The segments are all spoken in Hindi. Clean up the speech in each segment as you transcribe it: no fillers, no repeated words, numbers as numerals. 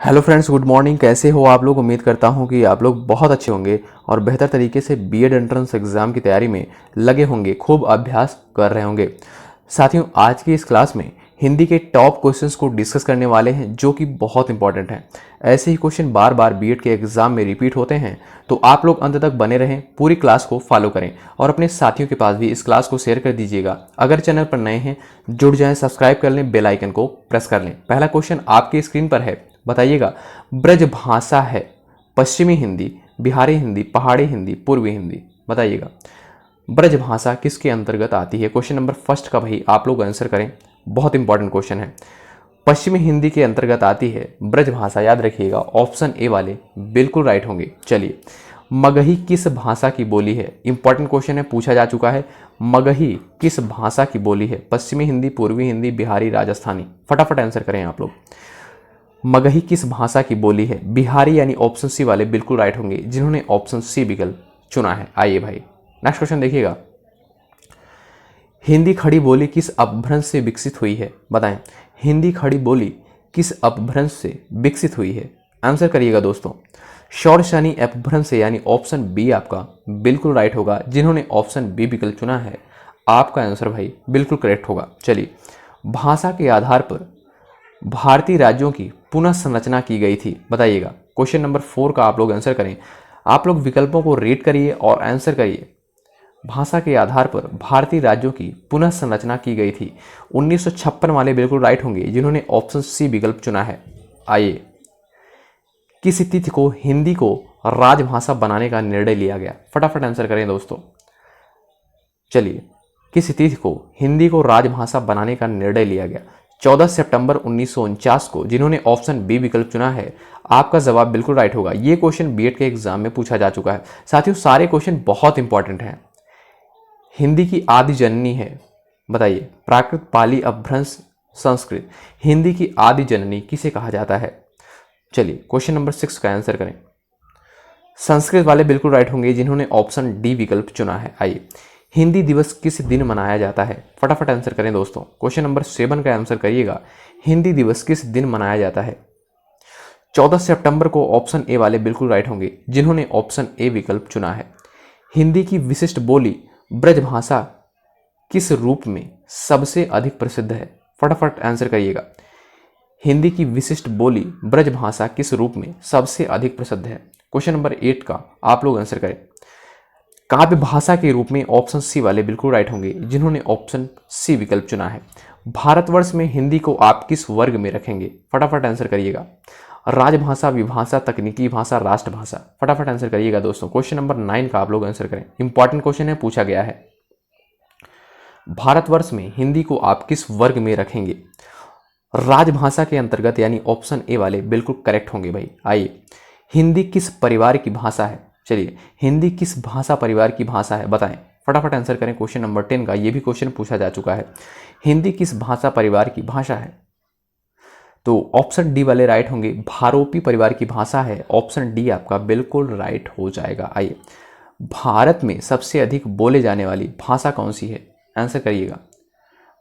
Hello friends, good morning. कैसे हो आप लोग? उम्मीद करता हूं कि आप लोग बहुत अच्छे होंगे और बेहतर तरीके से बीएड एंट्रेंस एग्ज़ाम की तैयारी में लगे होंगे, खूब अभ्यास कर रहे होंगे। साथियों, आज की इस क्लास में हिंदी के टॉप क्वेश्चंस को डिस्कस करने वाले हैं जो कि बहुत इंपॉर्टेंट हैं। ऐसे ही क्वेश्चन बार बार बीएड के एग्ज़ाम में रिपीट होते हैं, तो आप लोग अंत तक बने रहें, पूरी क्लास को फॉलो करें और अपने साथियों के पास भी इस क्लास को शेयर कर दीजिएगा। अगर चैनल पर नए हैं, जुड़ जाएं, सब्सक्राइब कर लें, बेल आइकन को प्रेस कर लें। पहला क्वेश्चन आपकी स्क्रीन पर है, बताइएगा। ब्रज भाषा है पश्चिमी हिंदी, बिहारी हिंदी, पहाड़ी हिंदी, पूर्वी हिंदी। बताइएगा ब्रज भाषा किसके अंतर्गत आती है। क्वेश्चन नंबर फर्स्ट का भाई आप लोग आंसर करें, बहुत इंपॉर्टेंट क्वेश्चन है। पश्चिमी हिंदी के अंतर्गत आती है ब्रज भाषा, याद रखिएगा। ऑप्शन ए वाले बिल्कुल राइट होंगे। चलिए, मगही किस भाषा की बोली है? इंपॉर्टेंट क्वेश्चन है, पूछा जा चुका है। मगही किस भाषा की बोली है? पश्चिमी हिंदी, पूर्वी हिंदी, बिहारी, राजस्थानी। फटाफट आंसर करें आप लोग। मगही किस भाषा की बोली है? बिहारी, यानी ऑप्शन सी वाले बिल्कुल राइट होंगे जिन्होंने ऑप्शन सी विकल्प चुना है। आइए भाई, नेक्स्ट क्वेश्चन देखिएगा। हिंदी खड़ी बोली किस अपभ्रंश से विकसित हुई है? बताएं, हिंदी खड़ी बोली किस अपभ्रंश से विकसित हुई है? आंसर करिएगा दोस्तों। शौरशानी अपभ्रंश से, यानी ऑप्शन बी आपका बिल्कुल राइट होगा। जिन्होंने ऑप्शन बी विकल्प चुना है, आपका आंसर भाई बिल्कुल करेक्ट होगा। चलिए, भाषा के आधार पर भारतीय राज्यों की पुनः संरचना की गई थी। बताइएगा। क्वेश्चन नंबर 4 का आप लोग आंसर करें। आप लोग विकल्पों को रीड करिए और आंसर करिए। भाषा के आधार पर भारतीय राज्यों की पुनः संरचना की गई थी। 1956 वाले बिल्कुल राइट होंगे जिन्होंने ऑप्शन सी विकल्प चुना है। आइए, किस तिथि को हिंदी को राजभाषा बनाने का निर्णय लिया गया? फटाफट आंसर करें दोस्तों। चलिए, किस तिथि को हिंदी को राजभाषा बनाने का निर्णय लिया गया? 14 सितंबर 1949 को, जिन्होंने ऑप्शन बी विकल्प चुना है। आपका जवाब बिल्कुल राइट होगा। ये क्वेश्चन बीएड के एग्जाम में पूछा जा चुका है। साथियों, सारे क्वेश्चन बहुत इंपॉर्टेंट हैं। हिंदी की आदि जननी है, बताइए। प्राकृत, पाली, अपभ्रंश, संस्कृत। हिंदी की आदि जननी किसे कहा जाता है? चलिए, क्वेश्चन नंबर 6 का आंसर करें। संस्कृत वाले बिल्कुल राइट होंगे जिन्होंने ऑप्शन डी विकल्प चुना है। आइए, हिंदी दिवस किस दिन मनाया जाता है? फटाफट आंसर करें दोस्तों। क्वेश्चन नंबर 7 का आंसर करिएगा। हिंदी दिवस किस दिन मनाया जाता है? 14 सितंबर को, ऑप्शन ए वाले बिल्कुल राइट होंगे जिन्होंने ऑप्शन ए विकल्प चुना है। हिंदी की विशिष्ट बोली ब्रजभाषा किस रूप में सबसे अधिक प्रसिद्ध है? फटाफट आंसर करिएगा। हिंदी की विशिष्ट बोली ब्रजभाषा किस रूप में सबसे अधिक प्रसिद्ध है? क्वेश्चन नंबर 8 का आप लोग आंसर करें। काव्य भाषा के रूप में, ऑप्शन सी वाले बिल्कुल राइट होंगे जिन्होंने ऑप्शन सी विकल्प चुना है। भारतवर्ष में हिंदी को आप किस वर्ग में रखेंगे? फटाफट आंसर करिएगा। राजभाषा, विभाषा, तकनीकी भाषा, राष्ट्रभाषा। फटाफट आंसर करिएगा दोस्तों। क्वेश्चन नंबर 9 का आप लोग आंसर करें। इंपॉर्टेंट क्वेश्चन है, पूछा गया है। भारतवर्ष में हिंदी को आप किस वर्ग में रखेंगे? राजभाषा के अंतर्गत, यानी ऑप्शन ए वाले बिल्कुल करेक्ट होंगे भाई। आइए, हिंदी किस परिवार की भाषा है? चलिए, हिंदी किस भाषा परिवार की भाषा है? बताएं, फटाफट आंसर करें। क्वेश्चन नंबर 10 का, ये भी क्वेश्चन पूछा जा चुका है। हिंदी किस भाषा परिवार की भाषा है? तो ऑप्शन डी वाले राइट होंगे, भारोपी परिवार की भाषा है। ऑप्शन डी आपका बिल्कुल राइट हो जाएगा। आइए, भारत में सबसे अधिक बोले जाने वाली भाषा कौन सी है? आंसर करिएगा।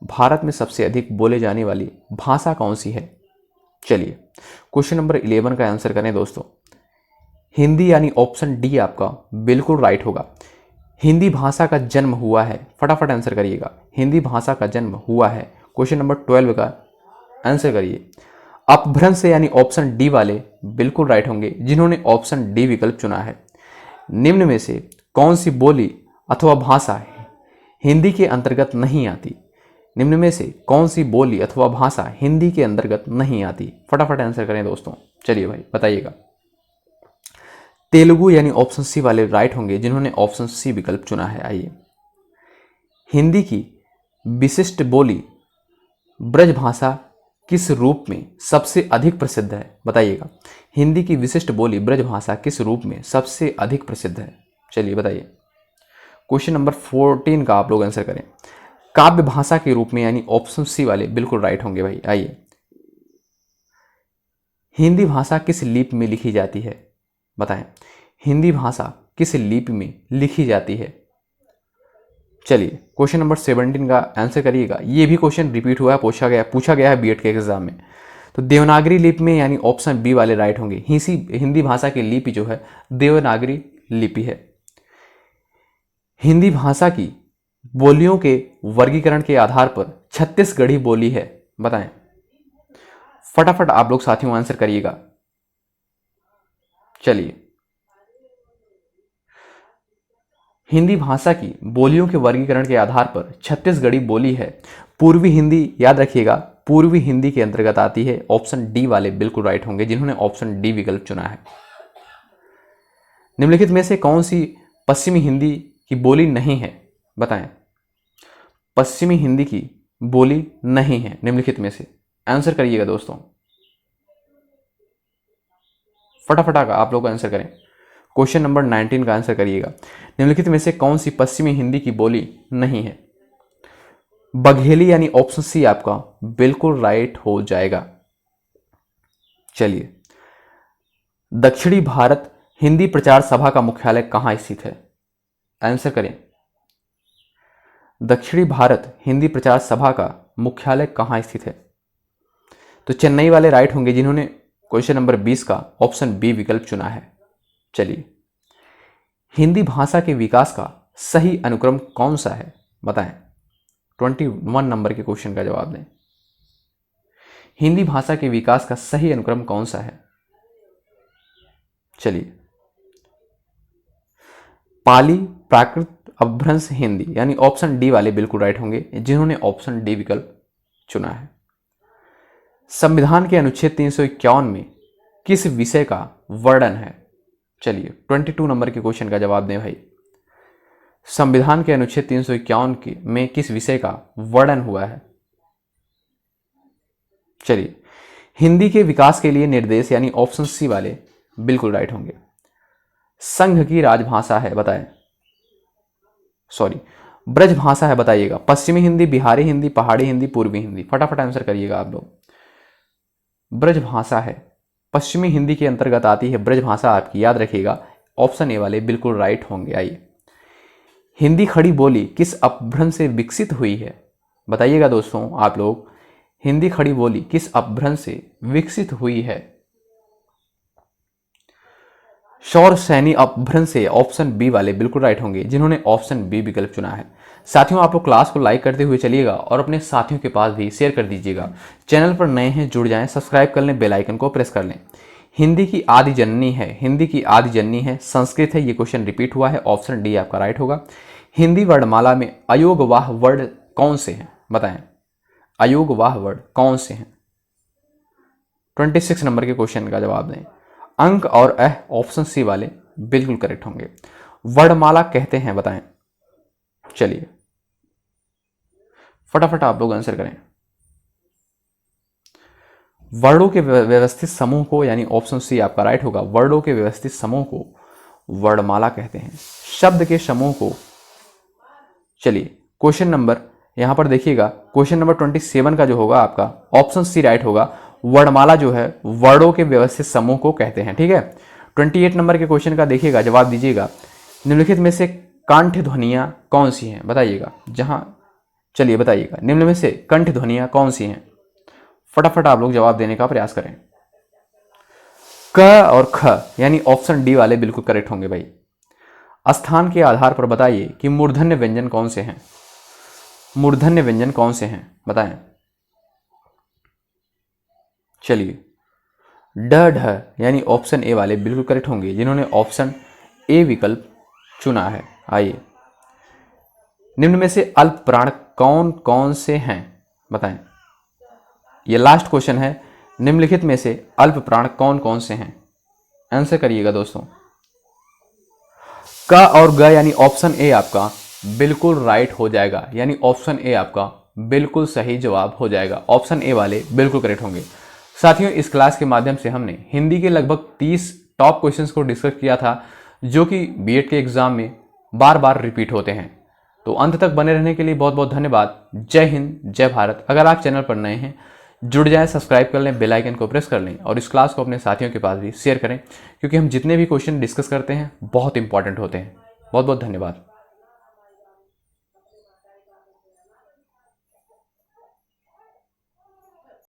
भारत में सबसे अधिक बोले जाने वाली भाषा कौन सी है? चलिए, क्वेश्चन नंबर 11 का आंसर करें दोस्तों। हिंदी, यानी ऑप्शन डी आपका बिल्कुल राइट होगा। हिंदी भाषा का जन्म हुआ है। फटाफट आंसर करिएगा। हिंदी भाषा का जन्म हुआ है। क्वेश्चन नंबर 12 का आंसर करिए। अपभ्रंश से, यानी ऑप्शन डी वाले बिल्कुल राइट होंगे जिन्होंने ऑप्शन डी विकल्प चुना है। निम्न में से कौन सी बोली अथवा भाषा हिंदी के अंतर्गत नहीं आती? निम्न में से कौन सी बोली अथवा भाषा हिंदी के अंतर्गत नहीं आती? फटाफट आंसर करें दोस्तों। चलिए भाई, बताइएगा। तेलुगु, यानी ऑप्शन सी वाले राइट होंगे जिन्होंने ऑप्शन सी विकल्प चुना है। आइए, हिंदी की विशिष्ट बोली ब्रजभाषा किस रूप में सबसे अधिक प्रसिद्ध है? बताइएगा। हिंदी की विशिष्ट बोली ब्रजभाषा किस रूप में सबसे अधिक प्रसिद्ध है? चलिए बताइए। क्वेश्चन नंबर 14 का आप लोग आंसर करें। काव्य भाषा के रूप में, यानी ऑप्शन सी वाले बिल्कुल राइट होंगे भाई। आइए, हिंदी भाषा किस लिपि में लिखी जाती है? बताएं, हिंदी भाषा किस लिपि में लिखी जाती है? चलिए, क्वेश्चन नंबर 17 का आंसर करिएगा। ये भी क्वेश्चन रिपीट हुआ है, पूछा गया है बीएड के एग्जाम में। तो देवनागरी लिपि में यानी ऑप्शन बी वाले राइट होंगे। हिंदी भाषा की लिपि जो है देवनागरी लिपि है। हिंदी भाषा की बोलियों के वर्गीकरण के आधार पर छत्तीसगढ़ी बोली है, बताएं। फटाफट आप लोग साथियों आंसर करिएगा। चलिए, हिंदी भाषा की बोलियों के वर्गीकरण के आधार पर छत्तीसगढ़ी बोली है। पूर्वी हिंदी, याद रखिएगा, पूर्वी हिंदी के अंतर्गत आती है। ऑप्शन डी वाले बिल्कुल राइट होंगे जिन्होंने ऑप्शन डी विकल्प चुना है। निम्नलिखित में से कौन सी पश्चिमी हिंदी की बोली नहीं है, बताएं। पश्चिमी हिंदी की बोली नहीं है निम्नलिखित में से, आंसर करिएगा दोस्तों। फटाफट आप लोग आंसर करें। क्वेश्चन नंबर 19 का आंसर करिएगा। निम्नलिखित में से कौन सी पश्चिमी हिंदी की बोली नहीं है? बघेली यानी ऑप्शन सी आपका बिल्कुल राइट हो जाएगा। चलिए, दक्षिणी भारत हिंदी प्रचार सभा का मुख्यालय कहां स्थित है? आंसर करें। दक्षिणी भारत हिंदी प्रचार सभा का मुख्यालय कहां स्थित है? तो चेन्नई वाले राइट होंगे जिन्होंने क्वेश्चन नंबर 20 का ऑप्शन बी विकल्प चुना है। चलिए, हिंदी भाषा के विकास का सही अनुक्रम कौन सा है, बताएं। 21 नंबर के क्वेश्चन का जवाब दें। हिंदी भाषा के विकास का सही अनुक्रम कौन सा है? चलिए, पाली, प्राकृत, अपभ्रंश, हिंदी, यानी ऑप्शन डी वाले बिल्कुल राइट होंगे जिन्होंने ऑप्शन डी विकल्प चुना है। संविधान के अनुच्छेद 351 में किस विषय का वर्णन है? चलिए, 22 नंबर के क्वेश्चन का जवाब दें भाई। संविधान के अनुच्छेद 351 में किस विषय का वर्णन हुआ है? चलिए, हिंदी के विकास के लिए निर्देश, यानी ऑप्शन सी वाले बिल्कुल राइट होंगे। संघ की राजभाषा है, बताएं। सॉरी, ब्रज भाषा है, बताइएगा। पश्चिमी हिंदी, बिहारी हिंदी, पहाड़ी हिंदी, पूर्वी हिंदी, फटाफट आंसर करिएगा आप लोग। ब्रज भाषा है, पश्चिमी हिंदी के अंतर्गत आती है ब्रज भाषा आपकी, याद रखिएगा। ऑप्शन ए वाले बिल्कुल राइट होंगे। आइए, हिंदी खड़ी बोली किस अपभ्रंश से विकसित हुई है? बताइएगा दोस्तों आप लोग, हिंदी खड़ी बोली किस अपभ्रंश से विकसित हुई है? शौर सैनी अपभ्रंश से, ऑप्शन बी वाले बिल्कुल राइट होंगे जिन्होंने ऑप्शन बी विकल्प चुना है। साथियों, आप लोग क्लास को लाइक करते हुए चलिएगा और अपने साथियों के पास भी शेयर कर दीजिएगा। चैनल पर नए हैं जुड़ जाएं, सब्सक्राइब कर लें, बेल आइकन को प्रेस कर लें। हिंदी की आदि जननी है, हिंदी की आदि जननी है संस्कृत है, ये क्वेश्चन रिपीट हुआ है, ऑप्शन डी आपका राइट होगा। हिंदी वर्णमाला में अयोगवाह वर्ड कौन से हैं, बताएं। अयोगवाह वर्ड कौन से हैं? 26 नंबर के क्वेश्चन का जवाब दें। अंक और अह, ऑप्शन सी वाले बिल्कुल करेक्ट होंगे। वर्णमाला कहते हैं, बताएं। चलिए, फटाफट आप लोग आंसर करें। वर्णों के व्यवस्थित समूह को, यानी ऑप्शन सी आपका राइट होगा, वर्णों के व्यवस्थित समूह को वर्णमाला कहते हैं। शब्द के समूह को, चलिए क्वेश्चन नंबर यहां पर देखिएगा, क्वेश्चन नंबर 27 का जो होगा आपका ऑप्शन सी राइट होगा। वर्णमाला जो है वर्णों के व्यवस्थित समूह को कहते हैं, ठीक है। 28 नंबर के क्वेश्चन का देखिएगा, जवाब दीजिएगा। निम्नलिखित में से कंठ ध्वनियां कौन सी हैं, बताइएगा। चलिए बताइएगा, निम्न में से कंठ ध्वनियां कौन सी हैं? फटाफट आप लोग जवाब देने का प्रयास करें। क और ख, यानी ऑप्शन डी वाले बिल्कुल करेक्ट होंगे भाई। स्थान के आधार पर बताइए कि मूर्धन्य व्यंजन कौन से हैं? मूर्धन्य व्यंजन कौन से हैं, बताएं। चलिए, ड ढ, यानी ऑप्शन ए वाले बिल्कुल करेक्ट होंगे जिन्होंने ऑप्शन ए विकल्प चुना है। आइए, निम्न में से अल्प प्राण कौन कौन से हैं, बताएं। यह लास्ट क्वेश्चन है। निम्नलिखित में से अल्प प्राण कौन कौन से हैं? आंसर करिएगा दोस्तों। क और ग, यानी ऑप्शन ए आपका बिल्कुल राइट हो जाएगा, यानी ऑप्शन ए आपका बिल्कुल सही जवाब हो जाएगा। ऑप्शन ए वाले बिल्कुल करेक्ट होंगे। साथियों, इस क्लास के माध्यम से हमने हिंदी के लगभग 30 टॉप क्वेश्चंस को डिस्कस किया था जो कि बीएड के एग्जाम में बार बार रिपीट होते हैं। तो अंत तक बने रहने के लिए बहुत बहुत धन्यवाद। जय हिंद, जय भारत। अगर आप चैनल पर नए हैं, जुड़ जाएं, सब्सक्राइब कर लें, बेल आइकन को प्रेस कर लें और इस क्लास को अपने साथियों के पास भी शेयर करें, क्योंकि हम जितने भी क्वेश्चन डिस्कस करते हैं बहुत इंपॉर्टेंट होते हैं। बहुत बहुत धन्यवाद।